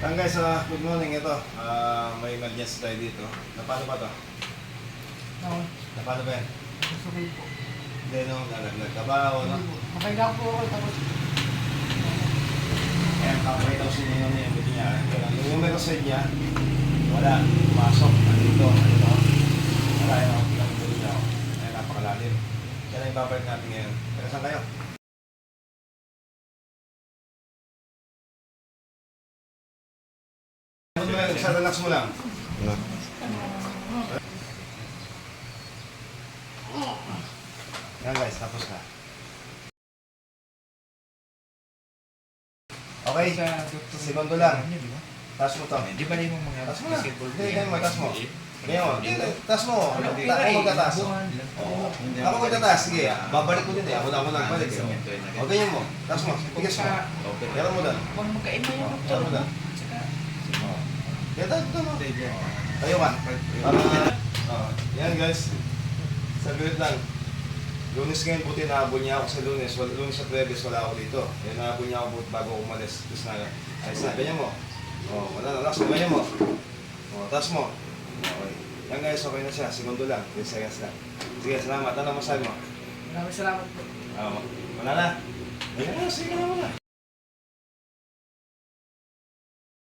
Lang guys, good morning. Ito, may emergency tayo dito. Napano ba to? Oo. Napano ba yan? Sakay po. Hindi, no, nalaglag ka ba o no? Nakaiga po ako tapos Ayan, kakakita ko sinino niya yung buti niya. Yung numero sa niya, wala, pumasok. Andito, ano? Wala yun ako, bilang buti niya ako. Ayan, napakalalim. Yan ang babalik natin ngayon. Pero saan kayo? Sa relax mo lang. Yan guys, tapos na. Okay, segundo lang. Taas mo to. Di ba yung mga Taas mo na. basketball Hindi, ganyan mo, taas mo. Ganyan mo. Hindi, taas mo. Ako Ako magtataas. Ako magtataas. Sige, babalik ko din eh. Ako na nagbalik. O, ganyan mo. Taas mo. Tigas mo. Meron mo doon. Huwag magkain mo yung Meron mo doon. Kaya dito mo. Tayo ka. Yan guys. Sabihin lang. Lunes ngayon, buti nahabol niya ako sa Lunes. Lunes at Webes, wala ako dito. Kaya nahabol niya ako bago ako umalis. Tapos na, ayos na. Ganyan mo. O, wala na. Relax mo. Ganyan mo. O, taas mo. Okay. Yan guys, okay na siya. Segundo lang. 10 seconds lang. Sige, salamat. Ano masabi mo? maraming salamat po. Wala na. Ganyan na. Sige na muna.